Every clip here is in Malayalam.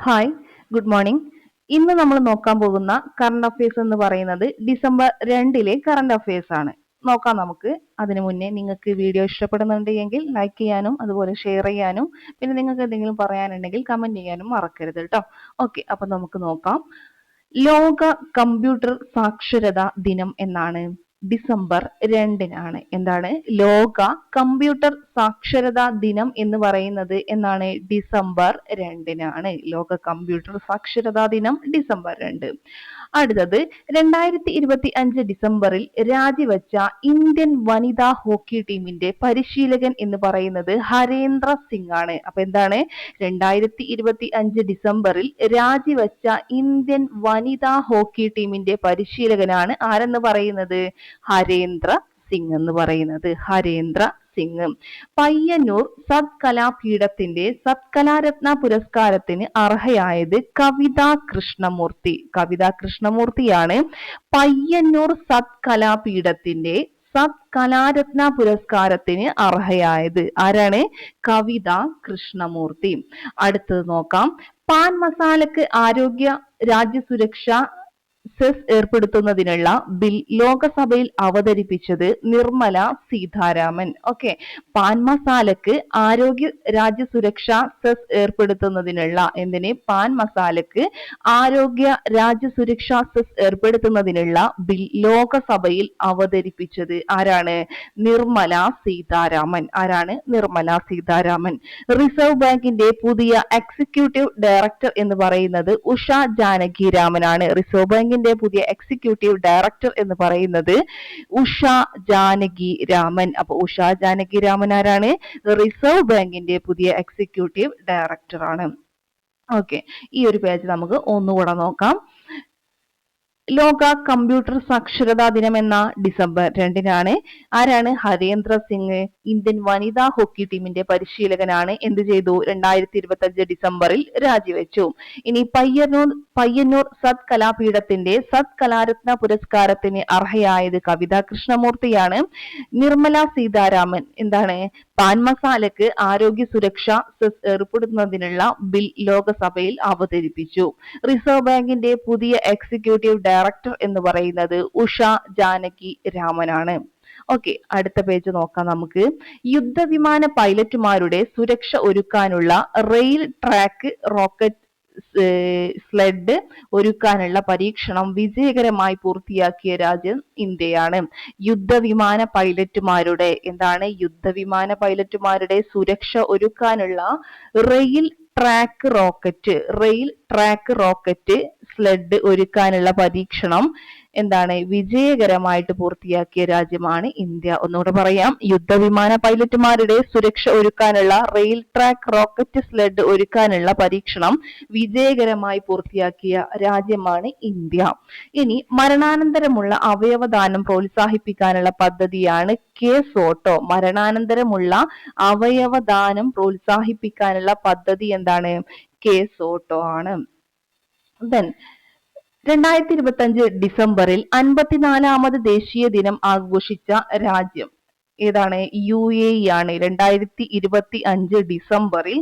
Hi, good morning. ഇന്ന് നമ്മൾ നോക്കാൻ പോകുന്ന കറണ്ട് അഫയേഴ്സ് എന്ന് പറയുന്നത് ഡിസംബർ 2 കറണ്ട് അഫയേഴ്സ് ആണ്. നോക്കാം നമുക്ക്. അതിനു മുന്നേ നിങ്ങൾക്ക് വീഡിയോ ഇഷ്ടപ്പെടുന്നുണ്ടെങ്കിൽ ലൈക്ക് ചെയ്യാനും അതുപോലെ ഷെയർ ചെയ്യാനും പിന്നെ നിങ്ങൾക്ക് എന്തെങ്കിലും പറയാനുണ്ടെങ്കിൽ കമന്റ് ചെയ്യാനും മറക്കരുത് കേട്ടോ. ഓക്കെ, അപ്പൊ നമുക്ക് നോക്കാം. ലോക കമ്പ്യൂട്ടർ സാക്ഷരതാ ദിനം എന്നാണ്? ഡിസംബർ 2 എന്താണ് ലോക കമ്പ്യൂട്ടർ സാക്ഷരതാ ദിനം എന്ന് പറയുന്നത് എന്നാണ്? ഡിസംബർ 2 ലോക കമ്പ്യൂട്ടർ സാക്ഷരതാ ദിനം ഡിസംബർ 2. അടുത്തത് 2025 ഡിസംബറിൽ രാജിവെച്ച ഇന്ത്യൻ വനിതാ ഹോക്കി ടീമിന്റെ പരിശീലകൻ എന്ന് പറയുന്നത് ഹരേന്ദ്ര സിംഗ് ആണ്. അപ്പൊ എന്താണ്? 2025 ഡിസംബറിൽ രാജിവെച്ച ഇന്ത്യൻ വനിതാ ഹോക്കി ടീമിന്റെ പരിശീലകനാണ് ആരെന്ന് പറയുന്നത്? ഹരേന്ദ്ര സിംഗ് എന്ന് പറയുന്നത്. ഹരേന്ദ്ര സിംഗ്. പയ്യന്നൂർ സത് കലാപീഠത്തിന്റെ സത്കലാരത്ന പുരസ്കാരത്തിന് അർഹയായത് കവിത കൃഷ്ണമൂർത്തി. കവിത കൃഷ്ണമൂർത്തിയാണ് പയ്യന്നൂർ സത് കലാപീഠത്തിന്റെ സത്കലാരത്ന പുരസ്കാരത്തിന് അർഹയായത്. ആരാണ്? കവിത കൃഷ്ണമൂർത്തി. അടുത്തത് നോക്കാം. പാൻ മസാലക്ക് ആരോഗ്യ രാജ്യസുരക്ഷ സെസ് ഏർപ്പെടുത്തുന്നതിനുള്ള ബിൽ ലോകസഭയിൽ അവതരിപ്പിച്ചത് നിർമ്മല സീതാരാമൻ. ഓക്കെ, പാൻ മസാലക്ക് ആരോഗ്യ രാജ്യസുരക്ഷ സെസ് ഏർപ്പെടുത്തുന്നതിനുള്ള പാൻ മസാലക്ക് ആരോഗ്യ രാജ്യസുരക്ഷ സെസ് ഏർപ്പെടുത്തുന്നതിനുള്ള ബിൽ ലോകസഭയിൽ അവതരിപ്പിച്ചത് ആരാണ്? നിർമ്മല സീതാരാമൻ. ആരാണ്? നിർമ്മല സീതാരാമൻ. റിസർവ് ബാങ്കിന്റെ പുതിയ എക്സിക്യൂട്ടീവ് ഡയറക്ടർ എന്ന് പറയുന്നത് ഉഷ ജാനകി രാമനാണ്. റിസർവ് ബാങ്കിന്റെ പുതിയ എക്സിക്യൂട്ടീവ് ഡയറക്ടർ എന്ന് പറയുന്നത് ഉഷ ജാനകി രാമൻ. അപ്പൊ ഉഷ ജാനകി രാമൻ ആരാണ്? റിസർവ് ബാങ്കിന്റെ പുതിയ എക്സിക്യൂട്ടീവ് ഡയറക്ടർ ആണ്. ഓക്കെ, ഈ ഒരു പേജ് നമുക്ക് ഒന്നുകൂടെ നോക്കാം. ലോക കമ്പ്യൂട്ടർ സാക്ഷരതാ ദിനം എന്ന ഡിസംബർ 2 ആരാണ്? ഹരേന്ദ്ര സിംഗ് ഇന്ത്യൻ വനിതാ ഹോക്കി ടീമിന്റെ പരിശീലകനാണ്. എന്ത് ചെയ്തു? 2025 ഡിസംബറിൽ രാജിവെച്ചു. ഇനി പയ്യന്നൂർ സത് കലാപീഠത്തിന്റെ സത് കലാരത്ന പുരസ്കാരത്തിന് അർഹയായത് കവിത കൃഷ്ണമൂർത്തിയാണ്. നിർമ്മല സീതാരാമൻ എന്താണ്? പാൻ മസാലക്ക് ആരോഗ്യ സുരക്ഷ സെസ് ഏർപ്പെടുത്തുന്നതിനുള്ള ബിൽ ലോകസഭയിൽ അവതരിപ്പിച്ചു. റിസർവ് ബാങ്കിന്റെ പുതിയ എക്സിക്യൂട്ടീവ് ഡയറക്ടർ എന്ന് പറയുന്നത് ഉഷ ജാനകി രാമനാണ്. ഓക്കെ, അടുത്ത പേജ് നോക്കാം നമുക്ക്. യുദ്ധവിമാന പൈലറ്റുമാരുടെ സുരക്ഷ ഒരുക്കാനുള്ള റെയിൽ ട്രാക്ക് റോക്കറ്റ് സ്ലെഡ് ഒരുക്കാനുള്ള പരീക്ഷണം വിജയകരമായി പൂർത്തിയാക്കിയ രാജ്യം ഇന്ത്യയാണ്. യുദ്ധവിമാന പൈലറ്റുമാരുടെ യുദ്ധവിമാന പൈലറ്റുമാരുടെ സുരക്ഷ ഒരുക്കാനുള്ള റെയിൽ ട്രാക്ക് റോക്കറ്റ് സ്ലെഡ് ഒരുക്കാനുള്ള പരീക്ഷണം വിജയകരമായിട്ട് പൂർത്തിയാക്കിയ രാജ്യമാണ് ഇന്ത്യ. ഒന്നുകൂടെ പറയാം. യുദ്ധവിമാന പൈലറ്റുമാരുടെ സുരക്ഷ ഒരുക്കാനുള്ള റെയിൽ ട്രാക്ക് റോക്കറ്റ് സ്ലെഡ് ഒരുക്കാനുള്ള പരീക്ഷണം വിജയകരമായി പൂർത്തിയാക്കിയ രാജ്യമാണ് ഇന്ത്യ. ഇനി മരണാനന്തരമുള്ള അവയവദാനം പ്രോത്സാഹിപ്പിക്കാനുള്ള പദ്ധതിയാണ് കെ-സോട്ടോ. മരണാനന്തരമുള്ള അവയവദാനം പ്രോത്സാഹിപ്പിക്കാനുള്ള പദ്ധതി എന്താണ്? കെ-സോട്ടോ ആണ്. ദെൻ 2025 ഡിസംബറിൽ 54ാമത് ദേശീയ ദിനം ആഘോഷിച്ച രാജ്യം ഏതാണ്? UAE ആണ്. 2025 ഡിസംബറിൽ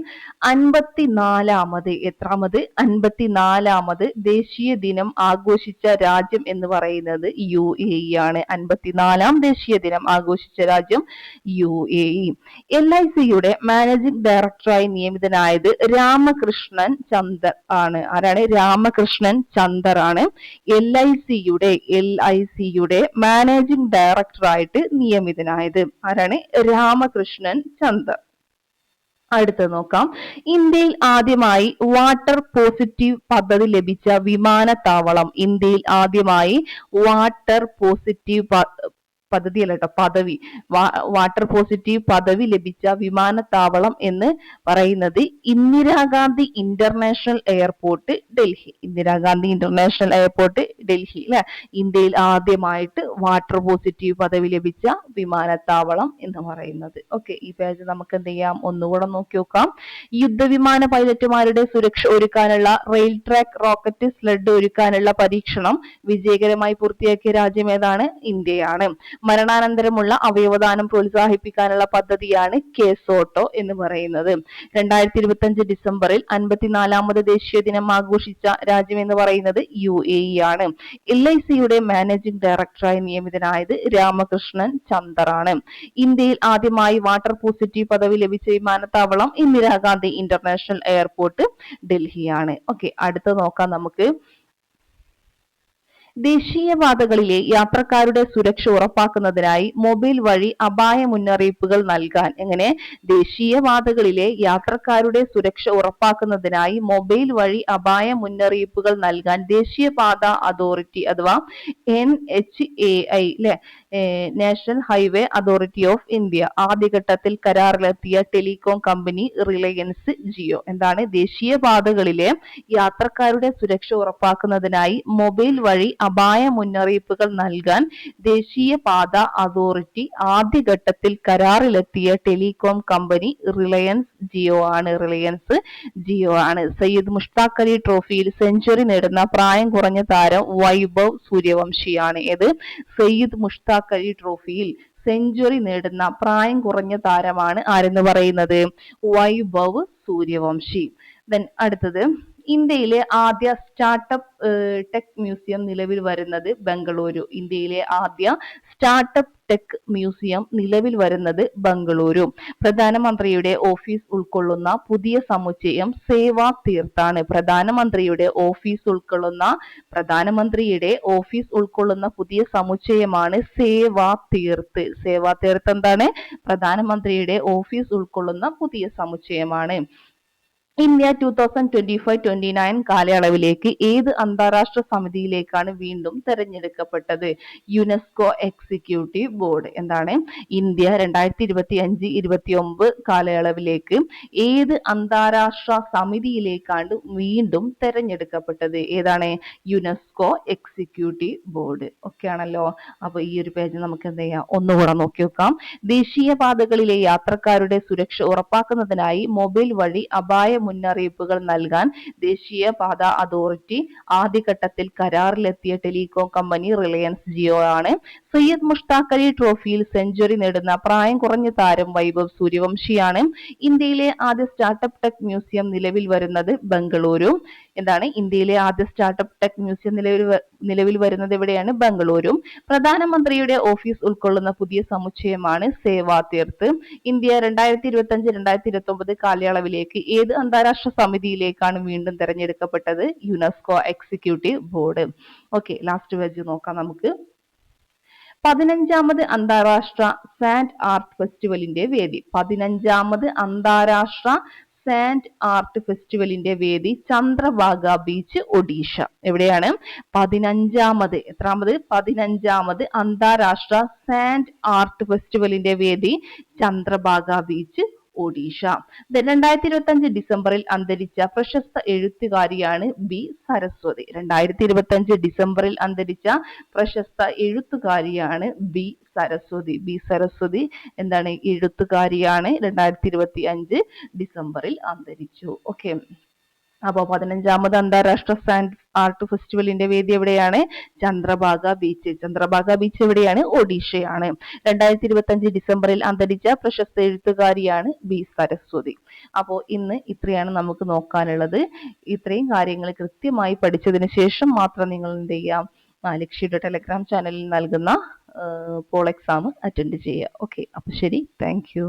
54ാമത് ദേശീയ ദിനം ആഘോഷിച്ച രാജ്യം എന്ന് പറയുന്നത് UAE ആണ്. 54ാം ദേശീയ ദിനം ആഘോഷിച്ച രാജ്യം UAE. LICയുടെ മാനേജിംഗ് ഡയറക്ടറായി നിയമിതനായത് രാമകൃഷ്ണൻ ചന്ദർ ആണ്. ആരാണ്? രാമകൃഷ്ണൻ ചന്ദർ ആണ് LICയുടെ മാനേജിംഗ് ഡയറക്ടറായിട്ട് നിയമിതനായത്. ആരാണ്? രാമകൃഷ്ണൻ ചന്ദർ. അടുത്ത് നോക്കാം. ഇന്ത്യയിൽ ആദ്യമായി വാട്ടർ പോസിറ്റീവ് പദ്ധതി ലഭിച്ച വിമാനത്താവളം. ഇന്ത്യയിൽ ആദ്യമായി വാട്ടർ പോസിറ്റീവ് പദവി ലഭിച്ച വിമാനത്താവളം എന്ന് പറയുന്നത് ഇന്ദിരാഗാന്ധി ഇന്റർനാഷണൽ എയർപോർട്ട് ഡൽഹി. അല്ലെ, ഇന്ത്യയിൽ ആദ്യമായിട്ട് വാട്ടർ പോസിറ്റീവ് പദവി ലഭിച്ച വിമാനത്താവളം എന്ന് പറയുന്നത്. ഓക്കെ, ഈ പേജ് നമുക്ക് എന്ത് ചെയ്യാം? ഒന്നുകൂടെ നോക്കി നോക്കാം. യുദ്ധവിമാന പൈലറ്റുമാരുടെ സുരക്ഷ ഒരുക്കാനുള്ള റെയിൽ ട്രാക്ക് റോക്കറ്റ് സ്ലെഡ് ഒരുക്കാനുള്ള പരീക്ഷണം വിജയകരമായി പൂർത്തിയാക്കിയ രാജ്യം ഏതാണ്? ഇന്ത്യയാണ്. മരണാനന്തരമുള്ള അവയവദാനം പ്രോത്സാഹിപ്പിക്കാനുള്ള പദ്ധതിയാണ് കേസോട്ടോ എന്ന് പറയുന്നത്. 2025 ഡിസംബറിൽ 54ാമത് ദേശീയ ദിനം ആഘോഷിച്ച രാജ്യം എന്ന് പറയുന്നത് UAE ആണ്. LICയുടെ മാനേജിംഗ് ഡയറക്ടറായി നിയമിതനായത് രാമകൃഷ്ണൻ ചന്ദറാണ്. ഇന്ത്യയിൽ ആദ്യമായി വാട്ടർ പോസിറ്റീവ് പദവി ലഭിച്ച വിമാനത്താവളം ഇന്ദിരാഗാന്ധി ഇന്റർനാഷണൽ എയർപോർട്ട് ഡൽഹിയാണ്. ഓക്കെ, അടുത്ത നോക്കാം നമുക്ക്. ദേശീയപാതകളിലെ യാത്രക്കാരുടെ സുരക്ഷ ഉറപ്പാക്കുന്നതിനായി മൊബൈൽ വഴി അപായ മുന്നറിയിപ്പുകൾ നൽകാൻ ദേശീയപാതകളിലെ യാത്രക്കാരുടെ സുരക്ഷ ഉറപ്പാക്കുന്നതിനായി മൊബൈൽ വഴി അപായ മുന്നറിയിപ്പുകൾ നൽകാൻ ദേശീയപാത അതോറിറ്റി അഥവാ NHAI national highway authority of India ആദ്യഘട്ടത്തിൽ കരാറിലെത്തിയ ടെലികോം കമ്പനി റിലയൻസ് ജിയോ. എന്താണ്? ദേശീയപാതകളിലെ യാത്രക്കാരുടെ സുരക്ഷ ഉറപ്പാക്കുന്നതിനായി മൊബൈൽ വഴി അപായ മുന്നറിയിപ്പുകൾ നൽകാൻ ദേശീയപാത അതോറിറ്റി ആദ്യഘട്ടത്തിൽ കരാറിലെത്തിയ ടെലികോം കമ്പനി റിലയൻസ് ജിയോ ആണ്. സയ്യിദ് മുഷ്താഖ് അലി ട്രോഫിയിൽ സെഞ്ചുറി നേടുന്ന പ്രായം കുറഞ്ഞ താരം വൈഭവ് സൂര്യവംശിയാണ്. സയ്യിദ് മുഷ്താഖ് അലി ട്രോഫിയിൽ സെഞ്ചുറി നേടുന്ന പ്രായം കുറഞ്ഞ താരമാണ് ആരെന്ന് പറയുന്നത്? വൈഭവ് സൂര്യവംശി. അടുത്തത്, ഇന്ത്യയിലെ ആദ്യ സ്റ്റാർട്ടപ്പ് ടെക് മ്യൂസിയം നിലവിൽ വരുന്നത് ബംഗളൂരു. ഇന്ത്യയിലെ ആദ്യ സ്റ്റാർട്ടപ്പ് ടെക് മ്യൂസിയം നിലവിൽ വരുന്നത് ബംഗളൂരു. പ്രധാനമന്ത്രിയുടെ ഓഫീസ് ഉൾക്കൊള്ളുന്ന പുതിയ സമുച്ചയം സേവാ തീർത്താണ്. പ്രധാനമന്ത്രിയുടെ ഓഫീസ് ഉൾക്കൊള്ളുന്ന പുതിയ സമുച്ചയമാണ് സേവാ തീർത്ത്. സേവാ തീർത്ത് എന്താണ്? പ്രധാനമന്ത്രിയുടെ ഓഫീസ് ഉൾക്കൊള്ളുന്ന പുതിയ സമുച്ചയമാണ്. ഇന്ത്യ 2025-29 കാലയളവിലേക്ക് ഏത് അന്താരാഷ്ട്ര സമിതിയിലേക്കാണ് വീണ്ടും തെരഞ്ഞെടുക്കപ്പെട്ടത്? UNESCO executive board. എന്താണ്? ഇന്ത്യ 2025-29 കാലയളവിലേക്ക് ഏത് അന്താരാഷ്ട്ര സമിതിയിലേക്കാണ് വീണ്ടും തെരഞ്ഞെടുക്കപ്പെട്ടത്? ഏതാണ്? UNESCO executive board. ഓക്കെ ആണല്ലോ. അപ്പൊ ഈ ഒരു പേജ് നമുക്ക് എന്ത് ചെയ്യാം? ഒന്നുകൂടെ നോക്കി നോക്കാം. ദേശീയപാതകളിലെ യാത്രക്കാരുടെ സുരക്ഷ ഉറപ്പാക്കുന്നതിനായി മൊബൈൽ വഴി അപായ മുന്നറിയിപ്പുകൾ നൽകാൻ ദേശീയപാത അതോറിറ്റി ആദ്യഘട്ടത്തിൽ കരാറിലെത്തിയ ടെലികോം കമ്പനി റിലയൻസ് ജിയോ ആണ്. സയ്യിദ് മുഷ്താഖ് അലി ട്രോഫിയിൽ സെഞ്ചുറി നേടുന്ന പ്രായം കുറഞ്ഞ താരം വൈഭവ് സൂര്യവംശിയാണ്. ഇന്ത്യയിലെ ആദ്യ സ്റ്റാർട്ടപ്പ് ടെക് മ്യൂസിയം നിലവിൽ വരുന്നത് ബംഗളൂരു. എന്താണ്? ഇന്ത്യയിലെ ആദ്യ സ്റ്റാർട്ടപ്പ് ടെക് മ്യൂസിയം നിലവിൽ വരുന്നത് എവിടെയാണ്? ബംഗളൂരു. പ്രധാനമന്ത്രിയുടെ ഓഫീസ് ഉൾക്കൊള്ളുന്ന പുതിയ സമുച്ചയമാണ് സേവാ തീർത്ത്. ഇന്ത്യ 2025-2029 കാലയളവിലേക്ക് ഏത് അന്താരാഷ്ട്ര സമിതിയിലേക്കാണ് വീണ്ടും തെരഞ്ഞെടുക്കപ്പെട്ടത്? UNESCO executive board. Okay, last page നോക്കാം നമുക്ക്. 15ാമത് അന്താരാഷ്ട്ര സാൻഡ് ആർട്ട് ഫെസ്റ്റിവലിന്റെ വേദി. 15ാമത് അന്താരാഷ്ട്ര സാൻഡ് ആർട്ട് ഫെസ്റ്റിവലിന്റെ വേദി ചന്ദ്രഭാഗ ബീച്ച്, ഒഡീഷ. എവിടെയാണ്? 15ാമത് അന്താരാഷ്ട്ര സാൻഡ് ആർട്ട് ഫെസ്റ്റിവലിന്റെ വേദി ചന്ദ്രഭാഗ ബീച്ച്, ഒഡീഷ. 2025 ഡിസംബറിൽ അന്തരിച്ച പ്രശസ്ത എഴുത്തുകാരിയാണ് ബി സരസ്വതി. 2025 ഡിസംബറിൽ അന്തരിച്ച പ്രശസ്ത എഴുത്തുകാരിയാണ് ബി സരസ്വതി. എന്താണ്? എഴുത്തുകാരിയാണ്. 2025 ഡിസംബറിൽ അന്തരിച്ചു. ഓക്കെ, അപ്പൊ 15ാമത് അന്താരാഷ്ട്ര സാൻഡ് ആർട്ട് ഫെസ്റ്റിവലിന്റെ വേദി എവിടെയാണ്? ചന്ദ്രഭാഗ ബീച്ച് എവിടെയാണ്? ഒഡീഷയാണ്. 2025 ഡിസംബറിൽ അന്തരിച്ച പ്രശസ്ത എഴുത്തുകാരിയാണ് ബി സരസ്വതി. അപ്പോൾ ഇന്ന് ഇത്രയാണ് നമുക്ക് നോക്കാനുള്ളത്. ഇത്രയും കാര്യങ്ങൾ കൃത്യമായി പഠിച്ചതിന് ശേഷം മാത്രം നിങ്ങൾ എന്ത് ചെയ്യാം? ലക്ഷ്യയുടെ ടെലഗ്രാം ചാനലിൽ നൽകുന്ന പോൾ എക്സാം അറ്റൻഡ് ചെയ്യുക. ഓക്കെ, അപ്പൊ ശരി, താങ്ക് യു.